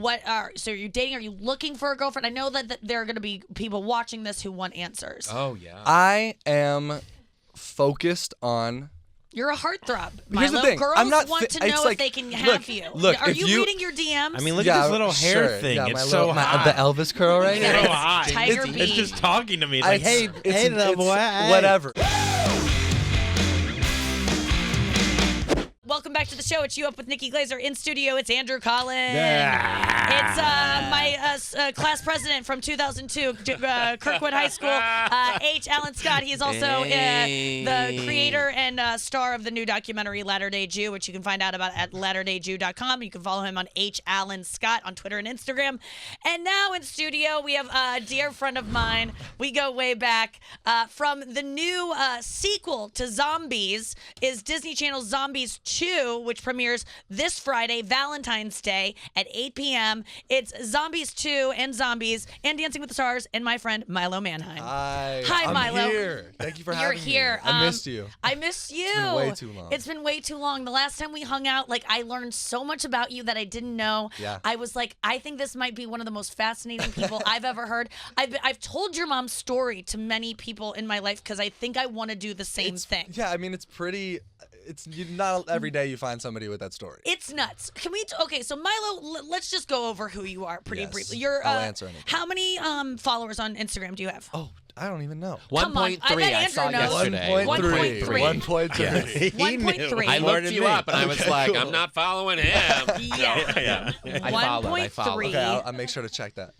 So are you dating? Are you looking for a girlfriend? I know that there are going to be people watching this who want answers. Oh, yeah. I am focused on... You're a heartthrob, Here's Milo. the thing. Girls I'm not want to know if they can have you. Look, are if you reading your DMs? I mean, look at this little hair thing. Yeah, it's so hot. The Elvis curl right Yeah, here. so hot. Tiger It's beat. just talking to me. Like, hey, It's whatever. Welcome back to the show. It's You Up with Nikki Glaser. In studio, it's Andrew Collin. Yeah. It's my class president from 2002, Kirkwood High School, H. Alan Scott. He is also the creator and star of the new documentary Latter-day Jew, which you can find out about at latterdayjew.com. You can follow him on H. Alan Scott on Twitter and Instagram. And now in studio, we have a dear friend of mine. We go way back. From the new sequel to Zombies is Disney Channel's Zombies 2, which premieres this Friday, Valentine's Day at 8 p.m. It's Zombies 2 and Zombies and Dancing with the Stars and my friend Milo Manheim. Hi, Milo. I'm here. Thank you for having me. You're here. I missed you. I missed you. It's been way too long. It's been way too long. The last time we hung out, I learned so much about you that I didn't know. Yeah. I was like, I think this might be one of the most fascinating people I've ever heard. I've told your mom's story to many people in my life because I think I want to do the same thing. Yeah, I mean, it's pretty... It's not every day you find somebody with that story. It's nuts. Okay, so Milo, let's just go over who you are pretty briefly. I'll answer anything. How many followers on Instagram do you have? Oh, I don't even know. 1.3. I saw yesterday. 1.3. 1.3. 1.3. I looked you up and I was like, cool. I'm not following him. Yeah. I followed. Okay, I'll make sure to check that.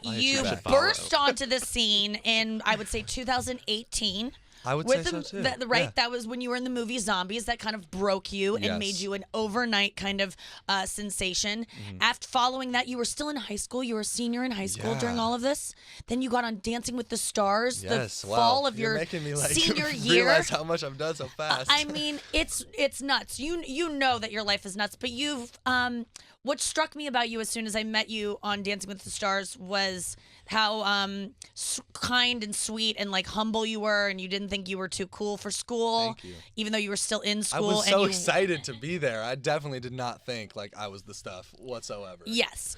You burst onto the scene in, I would say, 2018. I would say so too. Right, that was when you were in the movie Zombies that kind of broke you and made you an overnight kind of sensation. After following that, you were still in high school. You were a senior in high school during all of this. Then you got on Dancing with the Stars the fall of your making me, senior year. Realize how much I've done so fast. I mean, it's nuts. You know that your life is nuts, but you've what struck me about you as soon as I met you on Dancing with the Stars was how kind and sweet and humble you were, and you didn't think you were too cool for school. Thank you. Even though you were still in school. I was so excited to be there. I definitely did not think I was the stuff whatsoever. Yes.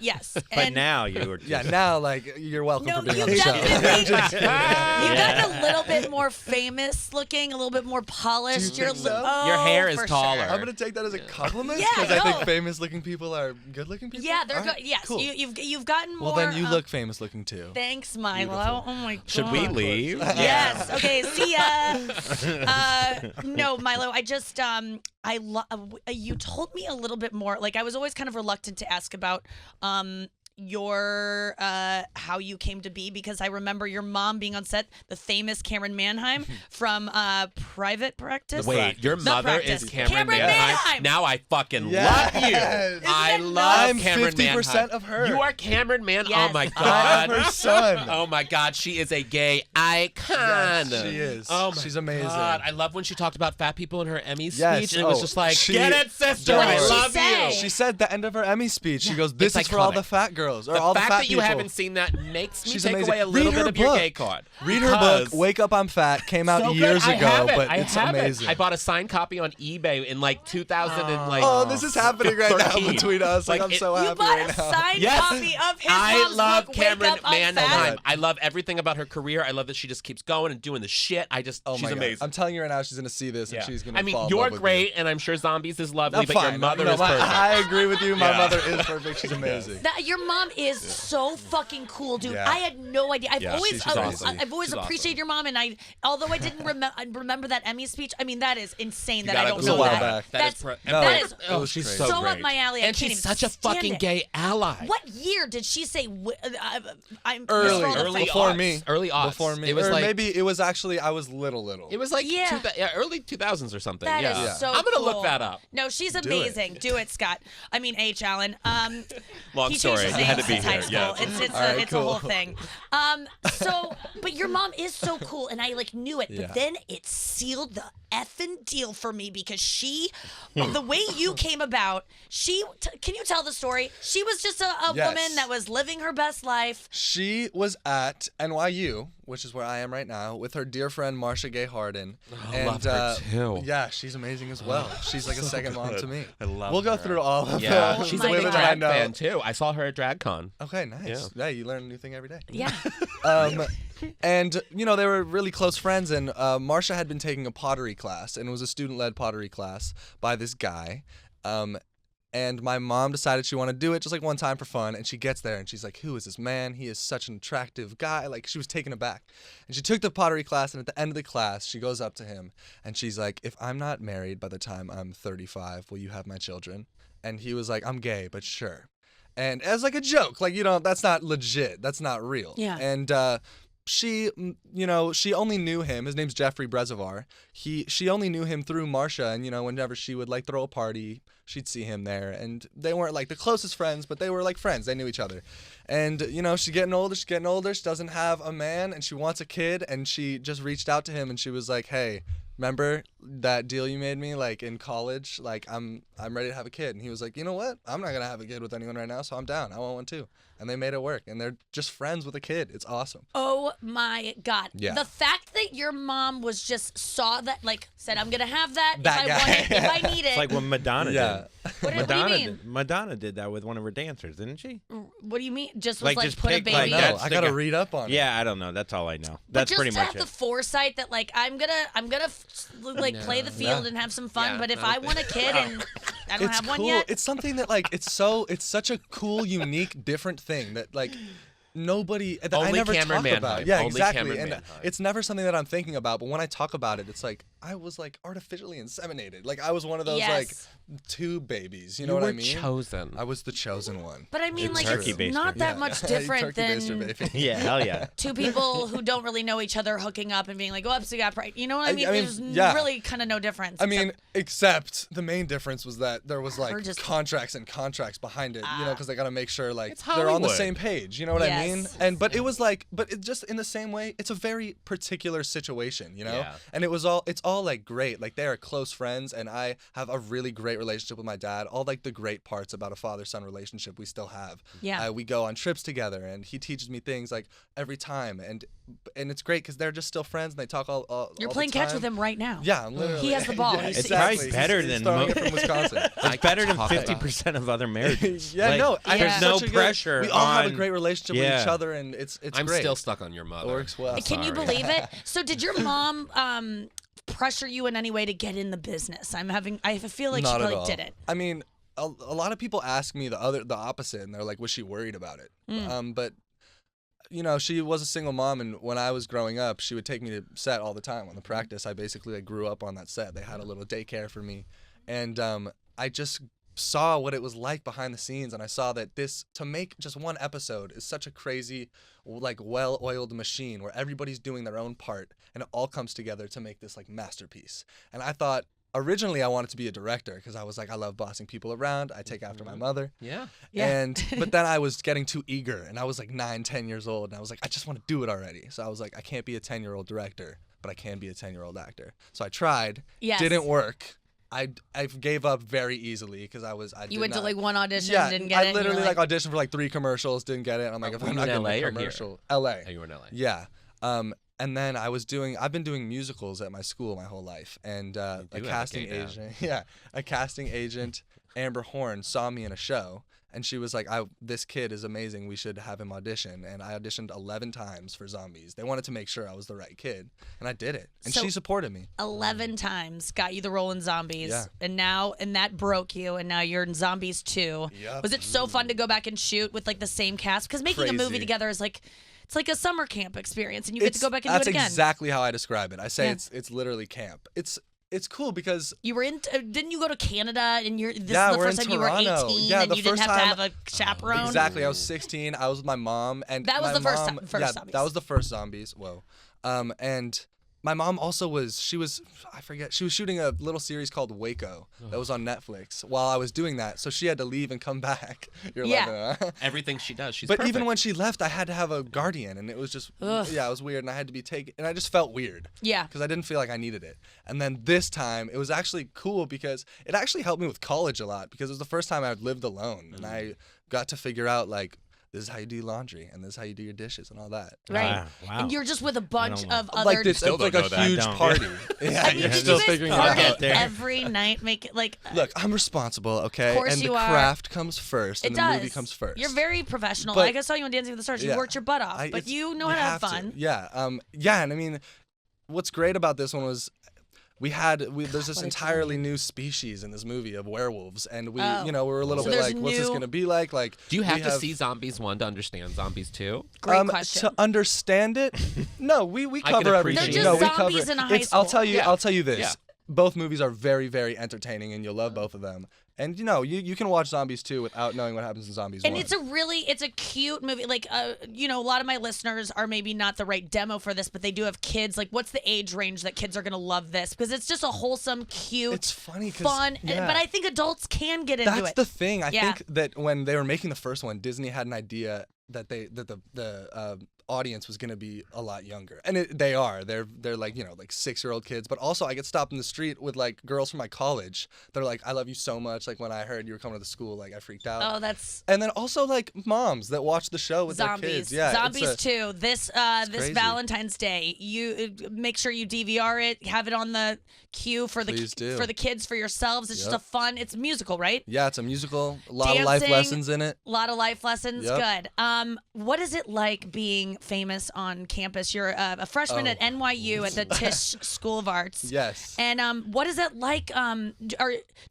But now you were. Yeah, now you're welcome for being on the show. You've gotten a little bit more famous looking, a little bit more polished. Do you think so? Your hair is taller. I'm gonna take that as a compliment Yeah, because I think famous-looking people are good-looking people. Yeah, they're All right, good. Yes, cool. you've gotten more. Well, then you look famous-looking too. Thanks, Milo. Beautiful. Oh my god. Should we leave? Yes. Okay. See ya. No, Milo. I just you told me a little bit more. I was always kind of reluctant to ask about your how you came to be because I remember your mom being on set, the famous Camryn Manheim from Private Practice. Wait, your mother is Camryn Manheim? Now I fucking Yes. love you. Isn't I that love I'm Camryn 50% Manheim. of her. You are Camryn Manheim. Yes. Oh my I'm god. her son. Oh my god, she is a gay icon. Yes, she is. Oh my She's amazing. God. I love when she talked about fat people in her Emmy Yes. speech, and it was Oh, just like, she- get it, sister. What I did she love say? you. She said at the end of her Emmy speech, she goes, "This It's is for all iconic. the fat girls or The all the fact fat that people." you haven't seen that makes me She's take amazing. away a little Read bit her of your book. gay card. Read her book, Wake Up I'm Fat, came out So years good. ago, I have it. but I it's have amazing. It. I bought a signed copy on eBay in 2000 and Oh, this is happening right now 13. between us. I'm so You happy bought right a now. signed Yes. copy of his I mom's love book, Wake Camryn Up, I'm Fat. Manheim. I love everything about her career. I love that she just keeps going and doing the shit. She's Oh my God. amazing. I'm telling you right now, she's gonna see this and she's gonna. I mean, fall in you're love with great, you. and I'm sure Zombies is lovely, No, but fine. your mother No, is perfect. I agree with you. My Yeah. mother is perfect. She's amazing. Your mom is so fucking cool, dude. Yeah. I had no idea. I've Yeah, always, she's awesome. I've always She's appreciated your mom, and although I didn't remember that Emmy speech. I mean, that is insane that gotta- I it don't was know a while that. back. That's No, that is it was she's crazy. so so great. up my alley. I And can't she's even such a stand fucking it. gay ally. What year did she say? I'm Early. scroll the Early face. Before aughts. me. Early aughts. Before me. It was or like maybe it was actually I was little. It was like Yeah. early 2000s or something. That is yeah. so I'm gonna cool. look that up. No, she's it. amazing. Do it, Scott. I mean, H. Allen. Long he story. changed his name. had to be since high here, school. yeah. It's a whole thing. But your mom is so cool, and I knew it. Yeah. But then it sealed the effing deal for me because the way you came about, can you tell the story? She was just a Yes. woman that was living her best life. She was at NYU, which is where I am right now, with her dear friend Marcia Gay Harden. I love her too. Yeah, she's amazing as well. She's like a second mom to me. I love We'll go her. through all of Yeah, the she's my a big women that I drag know. fan too. I saw her at DragCon. Okay, nice. Yeah, you learn a new thing every day. Yeah. And they were really close friends, and Marcia had been taking a pottery class, and it was a student-led pottery class by this guy. And my mom decided she wanted to do it just like one time for fun, and she gets there and she's like, who is this man? He is such an attractive guy. Like, she was taken aback. And she took the pottery class, and at the end of the class, she goes up to him and she's like, if I'm not married by the time I'm 35, will you have my children? And he was like, I'm gay, but sure. And as like a joke, like, that's not legit. That's not real. Yeah. And she only knew him. His name's Jeffrey Brezovar. She only knew him through Marcia, and whenever she would like throw a party, she'd see him there. And they weren't like the closest friends, but they were like friends. They knew each other. And she's getting older. She doesn't have a man, and she wants a kid. And she just reached out to him, and she was like, hey, remember that deal you made me like in college? Like, I'm ready to have a kid. And he was like, you know what? I'm not gonna have a kid with anyone right now, so I'm down. I want one too. And they made it work, and they're just friends with a kid. It's awesome. Oh my God. Yeah. The fact that your mom saw that, said, I'm going to have that, That if guy. I want it, if I need it. It's like when Madonna Yeah. did. What do you mean? Madonna did that with one of her dancers, didn't she? What do you mean? Just Like, was just put a pick, baby like, No, that's I the gotta guy. read up on it. Yeah, I don't know. That's all I know. But That's just pretty to much have it. the foresight that I'm gonna play the field and have some fun. Yeah, but if I I don't want a kid and I don't It's have one cool. yet, It's something that it's such a cool, unique, different thing that nobody that I Only never Camryn talk Manheim. about. Yeah, Only exactly. Camryn And Manheim. it's never something that I'm thinking about, but when I talk about it, it's like I was artificially inseminated. Like, I was one of those Yes. tube babies. You You know what were I mean? chosen. I was the chosen one. but I mean, It's turkey it's baster. not that Yeah. much different Turkey baster, than baby. Yeah, hell yeah. two people who don't really know each other hooking up and being like, "Oops, we got pregnant." You know what I mean? I mean, There's yeah. really kind of no difference. I mean, except the main difference was that there was We're just- contracts and contracts behind it, because they got to make sure It's they're on the Hollywood. same page. You know what I mean? Yes. And but it was but it just in the same way, it's a very particular situation, Yeah. And it's all great. Like, they are close friends, and I have a really great relationship with my dad. All the great parts about a father-son relationship we still have. Yeah. We go on trips together, and he teaches me things every time, and it's great because they're just still friends, and they talk all you're all playing the catch time. with him right now. Yeah, I'm literally. He has the ball. Yeah, He's- It's exactly. probably better He's than throwing it from Wisconsin. It's better than talk about 50% of other marriages. Yeah, no, I Yeah. have There's no such a pressure. We all have a on- great relationship with Yeah. each other, and it's I'm great. still stuck on your mother. It works well. Can you Sorry. believe it? So did your mom pressure you in any way to get in the business? I feel like Not she at probably all. didn't. I mean, a lot of people ask me the opposite, and they're like, was she worried about it? But she was a single mom, and when I was growing up, she would take me to set all the time on the practice. I basically grew up on that set. They had a little daycare for me, and I just saw what it was like behind the scenes, and I saw that to make just one episode is such a crazy, well-oiled machine where everybody's doing their own part, and it all comes together to make this masterpiece. And I thought, originally I wanted to be a director because I was like, I love bossing people around. I take after my mother. Yeah. Yeah. But then I was getting too eager, and I was 9, 10 years old, and I was like, I just want to do it already. So I was like, I can't be a 10-year-old director, but I can be a 10-year-old actor. So I tried. Yes. Didn't work. I gave up very easily because I You went to one audition, yeah, didn't get I it. and you're literally like, auditioned for 3 commercials, didn't get it. And I'm like, if were I'm you not in getting LA a or here? commercial, LA. Oh, you were in LA. Yeah. And then I've been doing musicals at my school my whole life, and a do have a casting gay dad. agent, a casting agent, Amber Horn, saw me in a show, and she was like, this kid is amazing, we should have him audition. And I auditioned 11 times for Zombies. They wanted to make sure I was the right kid, and I did it. And So- she supported me. 11 times got you the role in Zombies, Yeah. and that broke you, and now you're in Zombies 2. Yep. Was it so fun to go back and shoot with the same cast? Because making a movie Crazy. together is it's like a summer camp experience, and you get to go back and do That's it again. exactly how I describe it. I say Yeah. it's literally camp. It's cool because You were didn't you go to Canada, and this is the we're first in time you were 18, Toronto. Yeah, and the you didn't first have to time- have a chaperone? exactly, I was 16. I was with my mom, and That was my the first mom, time- first yeah, Zombies. that was the first Zombies. Whoa, and my mom also she was shooting a little series called Waco that was on Netflix while I was doing that. So she had to leave and come back. You're Yeah. like, Everything she does, she's But perfect. even when she left, I had to have a guardian, and it was just, it was weird, and I had to be taken, and I just felt weird. Yeah. Because I didn't feel like I needed it. And then this time, it was actually cool because it actually helped me with college a lot because it was the first time I'd lived alone, and I got to figure out, like, this is how you do laundry, and this is how you do your dishes, and all that. Right. Wow. And you're just with a bunch of other. Like this, Still it's like don't a know that. huge I don't. party. Yeah, I mean, you're did still you guys figuring it party out. every night? Make it like. Look, I'm responsible, okay? Of course and you the are. craft comes first, It and does. the movie comes first. You're very professional. But- Like I saw you on Dancing with the Stars. You Yeah. worked your butt off, but it's- you know how to have fun. Yeah. And I mean, what's great about this one was there's this entirely new species in this movie of werewolves, and we were a little So bit there's like, what's this new- gonna be like? Like, Do you we have to see Zombies 1 to understand Zombies 2? Great question. To understand it, no, we I cover can everything. appreciate They're it. just No, we zombies cover. in a high I'll school. tell you this. Yeah. Both movies are very, very entertaining, and you'll love both of them. And you can watch Zombies 2 without knowing what happens in Zombies 1. And it's a a cute movie. Like, a lot of my listeners are maybe not the right demo for this, but they do have kids. Like, what's the age range that kids are going to love this? Because it's just a wholesome, cute, It's funny 'cause, fun. yeah. But I think adults can get into That's it. the thing. I Yeah. think that when they were making the first one, Disney had an idea that the audience was going to be a lot younger, and they are. They're like like 6-year-old kids. But also, I get stopped in the street with like girls from my college. They're like, "I love you so much." Like when I heard you were coming to the school, like I freaked out. Oh, that's And then also like moms that watch the show with Zombies. their kids. Yeah, Zombies 2. This crazy. Valentine's Day, you make sure you DVR it, have it on the queue for Please do. for the kids, for yourselves. It's just Yep. a fun. It's a musical, right? Yeah, it's a musical. A lot of life Dancing. lessons in it. A lot of life lessons. Yep. Good. What is it like being famous on campus? You're a freshman at NYU at the Tisch School of Arts. Yes. And what is it like?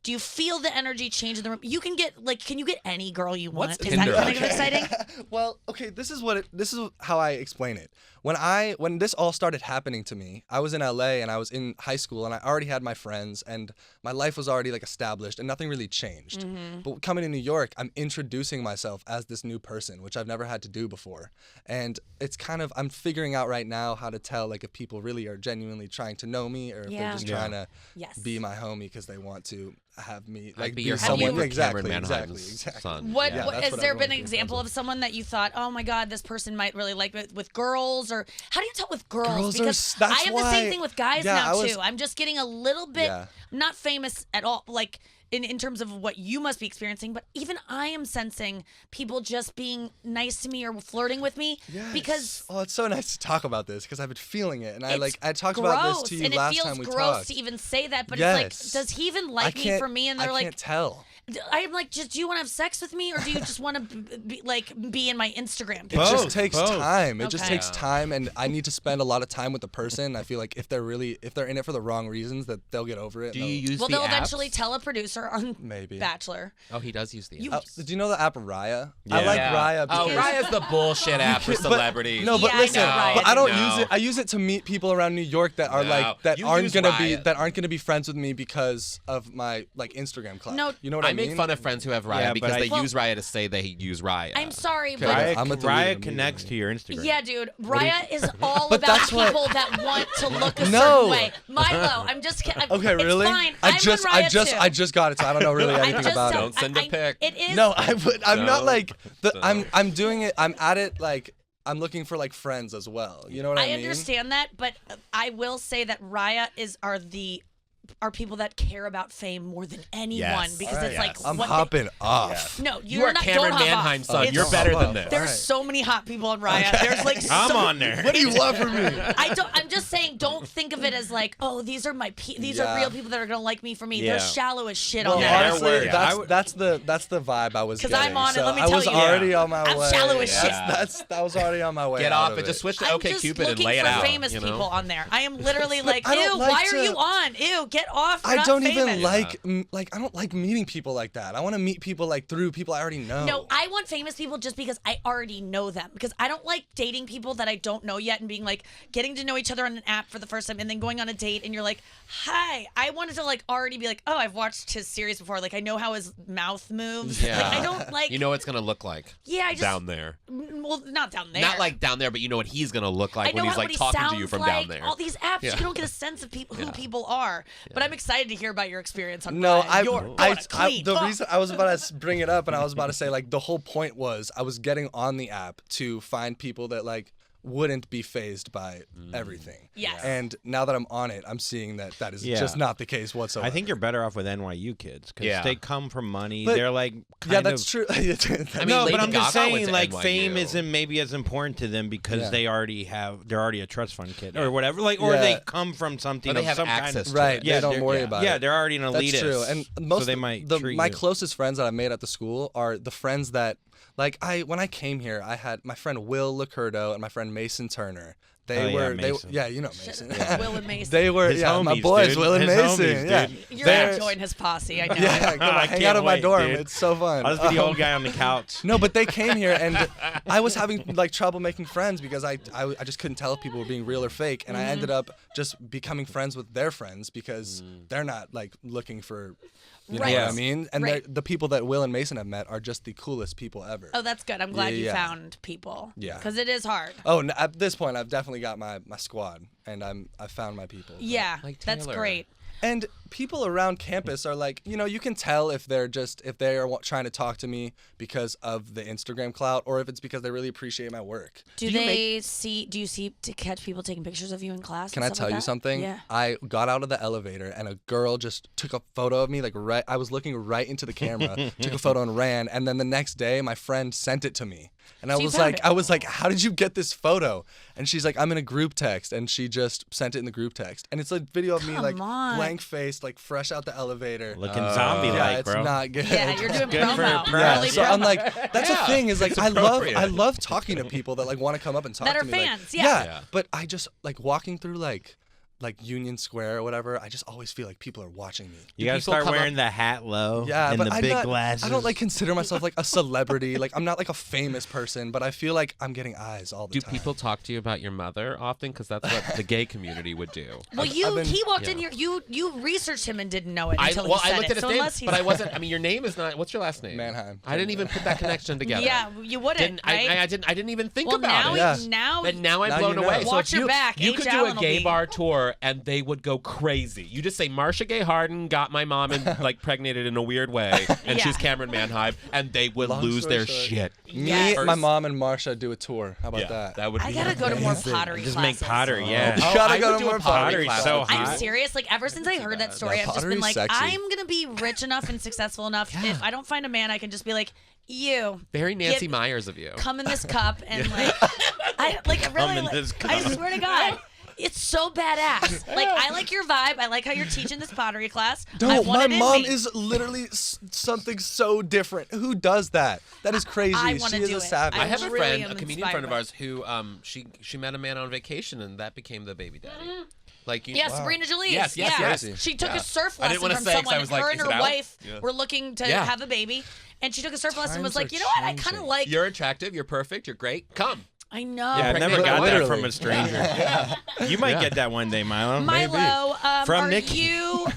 Do you feel the energy change in the room? You can get can you get any girl you want? What's Is that Tinder kind of like? exciting? Well, okay, this is how I explain it. When this all started happening to me, I was in LA and I was in high school and I already had my friends and my life was already like established and nothing really changed. But coming to New York, I'm introducing myself as this new person, which I've never had to do before. And it's kind of, I'm figuring out right now how to tell like if people really are genuinely trying to know me or if Yeah. they're just Yeah. trying to Yes. be my homie because they want to have me I'd like be be your someone. homie for Exactly, Camryn exactly, Manheim's exactly. son. What, Yeah. what that's has what there everyone been an thinks example of. of someone that you thought, oh my God, this person might really like it with girls? Or how do you tell with girls? Girls are Because that's I have the same why- thing with guys yeah, now I was- too. I'm just getting a little bit Yeah. not famous at all, like in terms of what you must be experiencing, but even I am sensing people just being nice to me or flirting with me because oh, it's so nice to talk about this because I've been feeling it, and I it's talked gross, about this to you and last it feels time we gross talked. to even say that, but Yes. it's like, does he even like me can't- for me? And I they're like, can't tell. I'm like, just do you want to have sex with me, or do you just want to be in my Instagram? It picture? just Both, takes both. time. It just Okay. takes time, and I need to spend a lot of time with the person. I feel like if they're in it for the wrong reasons, that they'll get over it. Do and you they'll- use Well, the they'll apps? eventually tell a producer on Maybe. Bachelor. Oh, he does use the You- apps. Do you know the app Raya? I Yeah. like Yeah. Raya Oh, because Raya's the bullshit app for But- celebrities. No, but Yeah, I listen, know Raya, but I don't no. use it. I use it to meet people around New York that are No, like that you aren't use gonna Raya. be friends with me because of my like Instagram clout. No, you know what I I mean? make fun of friends who have Raya Yeah, but because I- they Well- use Raya to say they use Raya. I'm sorry, Okay, but Raya- I'm gonna delete Raya it connects to immediately. your Instagram. yeah, dude, do you- Raya is all But about that's what- people that want to look a No. certain way. Milo, I'm just kidding. Okay, really? It's fine. I I'm just on Raya too. I just got it, so I don't know really I'm anything just about telling- it. Don't send a pic. It is. No, I'm not No. like No. I'm doing it. I'm at it like I'm looking for like friends as well. You know what I mean? I understand that, but I will say that Raya are people that care about fame more than anyone Yes. because All it's right. like I'm what hopping off. They, no, You you're are not. Camryn Don't hop Manheim's off. son. It's- You're better than off. this. There's Alright. so many hot people on Raya. There's like I'm so, on there. What do you want from me? I'm just saying, don't think of it as like, oh, these are these are Yeah. real people that are gonna like me for me. Yeah. They're shallow as shit Well, on Yeah, there. they're honestly, words. I would- that's the vibe I was 'Cause getting. I'm on it, so let me I tell was you. already on my I'm way. shallow as shit. That was already on my way. Get out off of and just switch to I'm OK just Cupid and looking lay it for out. famous you know? people on there. I am literally like, I don't ew, like why are to- you on? Ew, get off. We're I not don't famous. even like I don't like meeting people like that. I want to meet people like through people I already know. No, I want famous people just because I already know them. Because I don't like dating people that I don't know yet and being like getting to know each other on an app for the first time and then going on a date and you're like, hi. I wanted to like already be like, oh, I've watched his series before. Like I know how his mouth moves. Yeah. Like I don't like. You know what it's gonna look like. Yeah, I just down there. Well, not down there. Not like down there, but you know what he's gonna look like I know when he's how like what he talking to you sounds from like. down there. All these apps, Yeah. you don't get a sense of people who people are. But I'm excited to hear about your experience on No, clean. the reason I was about to bring it up, and I was about to say like the whole point was I was getting on the app to find people that like wouldn't be fazed by everything. Yes. And now that I'm on it, I'm seeing that is just not the case whatsoever. I think you're better off with NYU kids because Yeah. they come from money. But- They're like yeah, kind that's of, true. I mean, no, Lady but I'm just Gaga went saying, to like, NYU. fame isn't maybe as important to them because Yeah. they're already a trust fund kid or whatever. Like, or Yeah. they come from something Or they of have some access kind to of, right. it. They don't they're- worry yeah. about Yeah, it. they're already an elitist. That's true. And most so they of might the treat my you. closest friends that I made at the school are the friends that like when I came here, I had my friend Will Licurdo and my friend Mason Turner. They Oh, yeah, were Mason. you know Mason. Will and Mason. They were His my homies, boys, dude. Will and His Mason. homies, Yeah. dude. You're They're- gonna join his posse, I know. Yeah, come on, I hang can't out at my wait, dorm. dude. It's so fun. I'll just be the old guy on the couch. No, but they came here and I was having like trouble making friends because I just couldn't tell if people were being real or fake, and I ended up just becoming friends with their friends because they're not like looking for, you know Right. what I mean? And Right. the people that Will and Mason have met are just the coolest people ever. Oh, that's good. I'm glad you Yeah. found people. Yeah. Because it is hard. Oh, at this point, I've definitely got my squad, and I've found my people. Yeah, Like that's Taylor. great. And people around campus are like, you know, you can tell if they are trying to talk to me because of the Instagram clout, or if it's because they really appreciate my work. Do you see to catch people taking pictures of you in class? Can and I stuff tell like you that? something? Yeah. I got out of the elevator and a girl just took a photo of me, like I was looking right into the camera, took a photo and ran. And then the next day, my friend sent it to me. And So you found it. I was like, how did you get this photo? And she's like, I'm in a group text. And she just sent it in the group text. And it's a video of me like Come on. blank faced, like fresh out the elevator. Looking zombie-like, yeah, it's bro. not good. Yeah, you're doing Good for promo. press. Yeah, Early so promo. I'm like, that's the thing is like It's I appropriate. love talking to people that like want to come up and talk That to are me. like- fans, yeah. Yeah. But I just like walking through like Union Square or whatever. I just always feel like people are watching me. You gotta people start come wearing the hat low Yeah, and but the I'm big not, glasses. I don't like consider myself like a celebrity. Like I'm not like a famous person, but I feel like I'm getting eyes all the Do time. people talk to you about your mother often? Because that's what the gay community would do. Well, I've been- he walked in yeah. here. You researched him and didn't know it until I he said looked it. at his So name, unless he's but I wasn't. I mean, your name is not. What's your last name? Manheim. I didn't even put that connection together. Yeah, you wouldn't, right? I didn't even think well, about now it. Yeah. now But now I'm Now blown you know. away. So Watch if your back. You H. could do Allen a will gay be- bar tour, and they would go crazy. You just say Marsha Gay Harden got my mom and like pregnated in a weird way, and Yeah. she's Camryn Manheim, and they would Long lose story their short. shit. Me, Yes. my mom, and Marsha do a tour. How about that? That would be. I gotta go to more amazing. pottery Just classes. make pottery, yeah. You Oh, gotta I go would to do a more pottery pottery class. so I'm hot. serious. Like ever since I heard that story, Yeah, I've just been pottery's like, sexy. I'm gonna be rich enough and successful enough. If I don't find a man, I can just be like, you Very Nancy Get- Myers of you. come in this cup and like, I really, in like, this I cup. swear to God. It's so badass. Like I like your vibe. I like how you're teaching this pottery class. I No, want my it in mom me. is literally something so different. Who does that? That is crazy. I wanna She is do a it. savage. I have a really friend, am a comedian inspired friend of by ours, who she met a man on vacation, and that became the baby daddy. Like you, Yeah, Sabrina Jolie. Yes, yes, yeah. yes. She took Yeah. a surf I didn't lesson wanna from say 'cause I someone. was like, Her and is her it out? wife Yeah. were looking to Yeah. have a baby, and she took a surf lesson and was Times like, are you know what? I kind of changing. like. You're attractive. You're perfect. You're great. Come. I know. Yeah, I never Pregnant got woman. that from Literally. a stranger. You might get that one day, Milo. Milo, From are Nikki. you?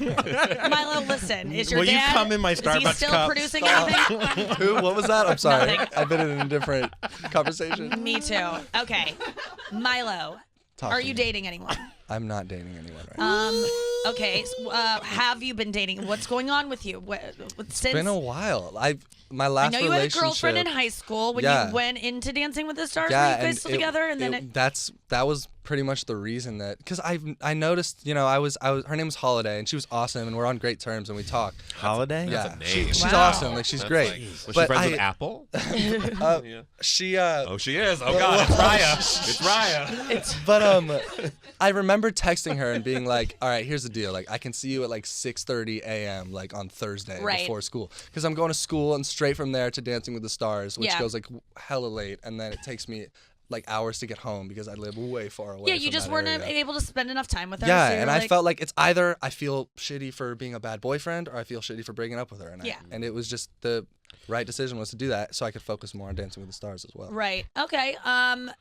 Milo, listen. Is your Will you dad? come in my Is he Starbucks still cup? producing anything? Who? What was that? I'm sorry. Nothing. I've been in a different conversation. Me too. Okay, Milo, Talk are to you me. dating anyone? I'm not dating anyone right now. Okay. So, have you been dating? What's going on with you? Since It's been a while. My I last know you had a relationship. girlfriend in high school when Yeah. you went into Dancing with the Stars. Yeah, were you guys and still together? And then that was pretty much the reason that because I noticed I was her name was Holiday and she was awesome and we're on great terms and we talk. Holiday? Yeah, a name. she's Wow. awesome. Like she's That's great. like- was she But friends with I- Apple? She Oh, she is. Oh God, it's Raya. It's Raya. But I remember texting her and being like, "All right, here's the deal. Like, I can see you at like 6:30 a.m. like on Thursday Right. before school, because I'm going to school and straight from there to Dancing with the Stars, which Yeah. goes like hella late, and then it takes me like hours to get home because I live way far away. Yeah, you from just that weren't area. able to spend enough time with her. Yeah, so you're and I like, felt like it's either I feel shitty for being a bad boyfriend or I feel shitty for breaking up with her. And Yeah. and it was just the right decision was to do that so I could focus more on Dancing with the Stars as well. Right. Okay.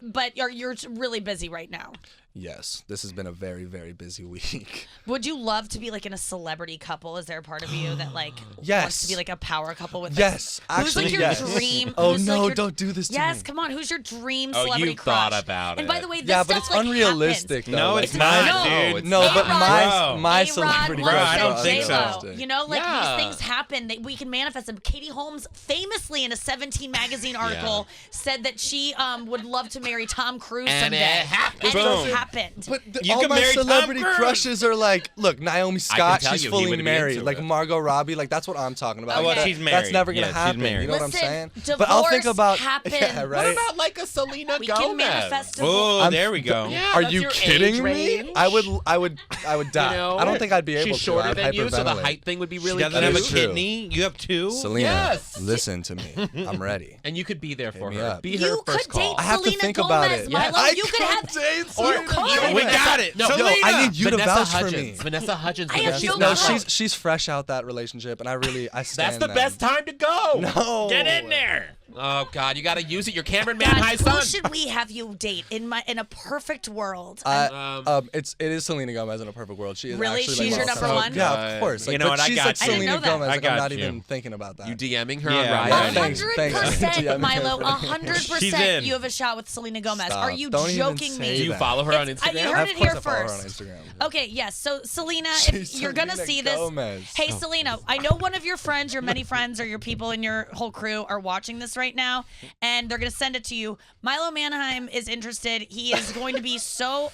But you're really busy right now. Yes, this has been a very, very busy week. Would you love to be like in a celebrity couple? Is there a part of you that like wants Yes. to be like a power couple with? Yes, like, who's like actually, your yes. dream? Oh who's, no, like, your, don't do this to Yes, me. come on. Who's your dream Oh, celebrity you crush? thought about And it. by the way, this Yeah, but stuff, it's like, unrealistic though. No, Like, it's not, no, dude. No, but A-Rod. my A-Rod celebrity wants Bro, crush I don't are think so. unrealistic. You know, like Yeah. these things happen. We can manifest them. Katie Holmes famously in a 17 magazine article said that she would love to marry Tom Cruise And someday. it happened. And it Boom. happened. But You all can my marry Tom celebrity Cruise. crushes are like, look, Naomi Scott, tell she's you, he fully wouldn't be married. into Like it. Margot Robbie, like that's what I'm talking about. Okay. Like, Well, she's That's married. never gonna Yeah, she's happen. married. You know what I'm Listen, saying? divorce But I'll think about happened. Yeah, right. What about like a Selena We Gomez? can manifest divorce. Oh, I'm- there we go. Yeah, Are that's you your kidding age me? range. I would die. You know? I don't think I'd be able She's to. shorter I'd than you, so the hyperventilate. height thing would be She really doesn't have a That is true. kidney. You have two. Selena, Yes. listen to me. I'm ready. And you could be there for me her. up. Be her You first could date call. I have to Selena think Gomez, about it. Milo. I You could could have. date You Selena could. Gomez. We got it. No, Selena. I need you to Vanessa vouch Hudgens. for me. Vanessa Hudgens. I have because she's no not. doubt. she's fresh out that relationship, and I That's stand the them. best time to go. No. Get in there. Oh God, you got to use it. You're Camryn God, Manheim who son. should we have you date in a perfect world? It is Selena Gomez in a perfect world. She is Really? actually She's like your my number son. one? Yeah, of course. You Like, know but what? I she's got like you. I didn't Selena know that. Gomez. I Like, I'm got not you. even thinking about that. You DMing her Yeah, on yeah, Ryan? Thanks. 100%, Yeah, Milo. She's 100%. in. You have a shot with Selena Gomez. Stop. Are you Don't even joking say me? Do you that. follow her on You Instagram? heard Of it course here I follow her on first. Instagram. Okay, yes. So Selena, She's if you're gonna Selena see this, Gomez. hey Selena, I know one of your friends, your many friends, or your people in your whole crew are watching this right now, and they're gonna send it to you. Milo Manheim is interested. He is going to be he's so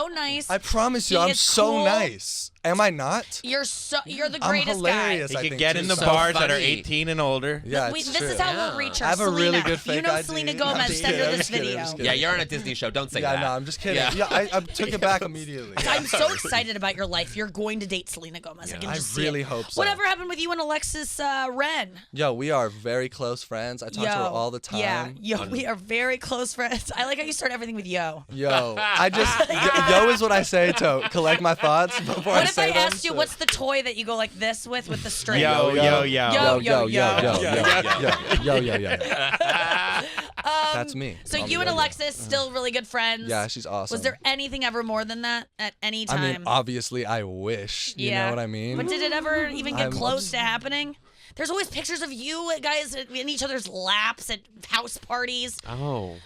nice. I promise you, He I'm is so cool. nice. Am I not? You're the I'm greatest hilarious. You I can think, get too. in the So bars that are funny. 18 and older. Yeah, guy. it's This true. is how Yeah. we'll reach her. I have a Selena, really good fake you know ID. Selena I'm Gomez. just Send her kidding, this I'm just kidding, video. I'm just kidding. Yeah, you're on a Disney show. Don't say Yeah, that. no, I'm just kidding. Yeah. Yeah, I took it back immediately. I'm so excited about your life. You're going to date Selena Gomez. I can I just see really it. hope so. Whatever happened with you and Alexis Wren? Yo, we are very close friends. I talk to her all the time. Yeah, yo, we are very close friends. I like how you start everything with yo. Yo, I just yo is what I say to collect my thoughts before I What if say I them. asked you what's the toy that you go like this with the string? Yo, yo, yo. Yo, yo, yo. That's me. So Call you me and Yo-Yo. Alexis still really good friends. Yeah, she's awesome. Was there anything ever more than that at any time? I mean, obviously, I wish. You know what I mean? But did it ever even get I'm close to happening? There's always pictures of you guys in each other's laps at house parties. Oh.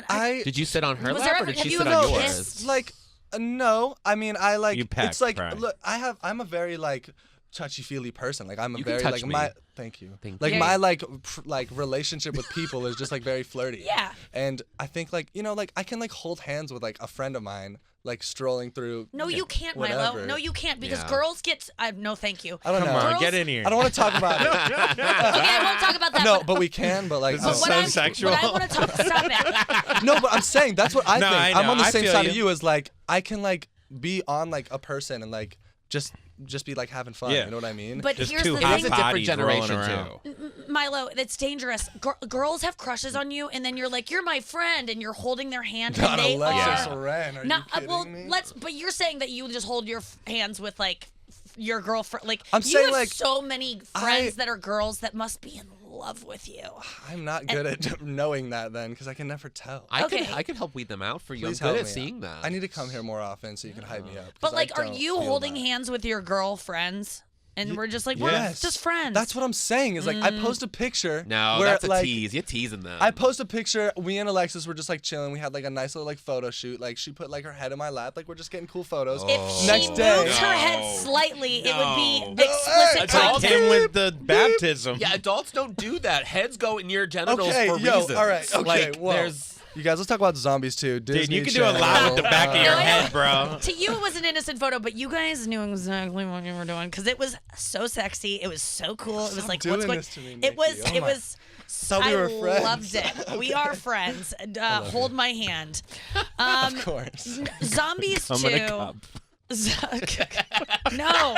I Did you sit on her Was lap there or ever- did have she you sit ever on yours? kissed? like no. I mean, I like. You pack it's like pride. look, I'm a very like touchy-feely person. Like I'm a You can very touch like me. my. Thank you. Like you. my like like relationship with people is just like very flirty. Yeah. And I think like like I can like hold hands with like a friend of mine like strolling through. No, you can't, Milo. whatever. No, you can't because Yeah. girls get. No, thank you. I don't Come know. on, Girls- get in here. I don't want to talk about it. Okay, I won't talk about that. No, but we can. But like, This is what so I'm- sexual. What I want to talk. Stop it. no, but I'm saying that's what I No, think. I I'm know. on the I same feel side you. of you as like I can like be on like a person and like just be like having fun. Yeah. You know what I mean? But Just here's two the hot thing, It's a different bodies rolling generation around. too. Milo. It's dangerous. Girls have crushes on you, and then you're like, "You're my friend," and you're holding their hand, Not and they Alexis are. Wren. Are Not, you kidding well, me? but you're saying that you just hold your hands with like your girlfriend. Like I'm you saying, have like, so many friends that are girls that must be in love with you. I'm not good at knowing that then because I can never tell. I Okay. could help weed them out for you. Please I'm help good at me seeing out. that. I need to come here more often so you can hype me up. 'cause But like, I are don't you feel holding that. hands with your girlfriends? And we're just like, we're Yes. just friends. That's what I'm saying. Is like I post a picture. No, where, that's a like, tease. You're teasing them. I post a picture. We and Alexis were just like chilling. We had like a nice little like photo shoot. Like she put like her head in my lap. Like we're just getting cool photos. If she Next moved day. her head slightly, it would be No. explicit hey, Like content. him with the baptism. Yeah, adults don't do that. Heads go in your genitals Okay, for yo, reasons. all right, okay, Like, whoa. there's. You guys, let's talk about zombies too. Dude, Disney you can do a lot Channel, with the back of your No, I head, bro. To you, it was an innocent photo, but you guys knew exactly what you were doing because it was so sexy. It was so cool. It was like, doing what's going? this to me, It Nikki. was. Oh It my- was. Thought we were I friends. loved it. We are friends. And, hold my hand. Of course. Zombies Come in a 2. cup. No.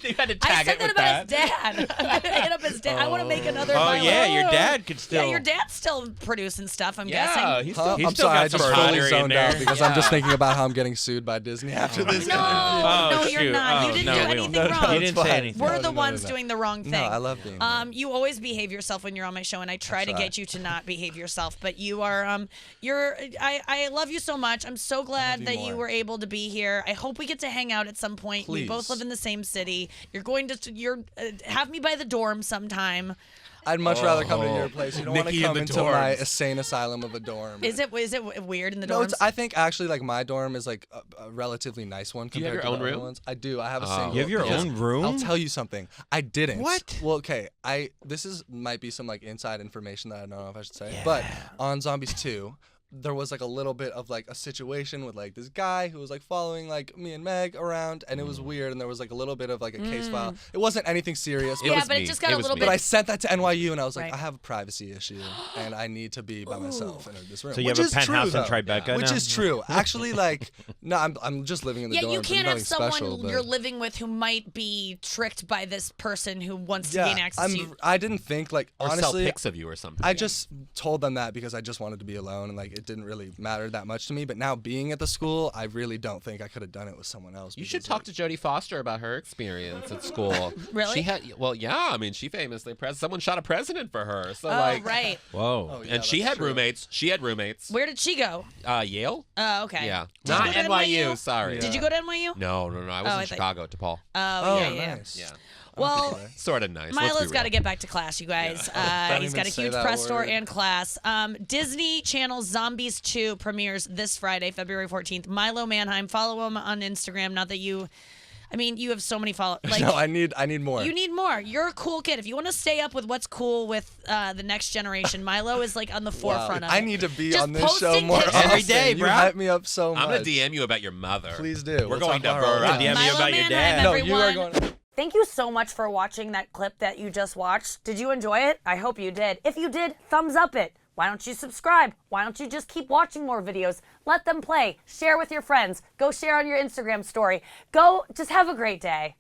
You had to I tag said it that with about that. his dad. I'm gonna hit up his dad. I want to make another. Oh Milo. yeah, your dad could still. Yeah, your dad's still producing stuff. I'm Yeah, guessing. he's Huh? still, he's I'm still sorry, got I just some fully pottery in zoned there. out because I'm just Yeah. thinking about how I'm getting sued by Disney after this. No, Oh, no, you're shoot. not. You Oh, didn't no, do we anything don't. wrong. You didn't say anything. We're No, the no, ones no. doing the wrong thing. No, I love being here. You always behave yourself when you're on my show, and I try to try. get you to not behave yourself. But you are, I love you so much. I'm so glad you that you more. were able to be here. I hope we get to hang out at some point. We both Please. live in the same city. Have me by the dorm sometime. I'd much rather come to your place. You don't want to Nikki in come the into my dorms. insane asylum of a dorm. Is it weird in the No, dorms? it's. I think actually like my dorm is like a relatively nice one you have compared your to own the other room? ones. I do. I have a Oh. single. You have your because own room? I'll tell you something. I didn't. What? Well, okay. Might be some like inside information that I don't know if I should say. But on Zombies 2, there was like a little bit of like a situation with like this guy who was like following like me and Meg around, and it was weird, and there was like a little bit of like a case file. It wasn't anything serious. It yeah, was but me. it just got It a was little me. bit. But I sent that to NYU, and I was like, Right. I have a privacy issue, and I need to be by myself in this room. So you which have a is true, penthouse in though. Tribeca Which now? is true. Actually, like, no, I'm just living in the Yeah, dorms. you There's can't have nothing someone special, but- you're living with who might be tricked by this person who wants to gain access to you. I didn't think like Or sell honestly. pics of you or something. I just told them that because I just wanted to be alone, and like it didn't really matter that much to me. But now being at the school, I really don't think I could have done it with someone else. You should because, talk like, to Jodie Foster about her experience at school. Really? She had, well, yeah. I mean, she famously someone shot a president for her. So Oh, like, right. Whoa. Oh, yeah, and she that's had true. roommates. She had roommates. Where did she go? Yale. Oh, okay. Yeah. Did you Not go to NYU. Sorry. Did you go to NYU? No. I was Oh, in I thought- Chicago, DePaul. Oh, Oh, yeah. nice. Yeah. Well, Sort of nice. Milo's got to get back to class, you guys. Don't He's even got a say huge that press tour word. and class. Disney Channel's Zombies 2 premieres this Friday, February 14th. Milo Manheim. Follow him on Instagram. Not that you have so many followers. Like, no, I need more. you need more. You're a cool kid. If you want to stay up with what's cool with the next generation, Milo is like on the forefront of it. I need to be Just on this show posting more pictures. often. Every day, You bro. hype me up so much. I'm gonna DM you about your mother. Please do. We're We'll going to talk about her all Burr. the DM time. you Milo about your Manheim, dad. No, everyone. you are going. Thank you so much for watching that clip that you just watched. Did you enjoy it? I hope you did. If you did, thumbs up it. Why don't you subscribe? Why don't you just keep watching more videos? Let them play. Share with your friends. Go share on your Instagram story. Go, just have a great day.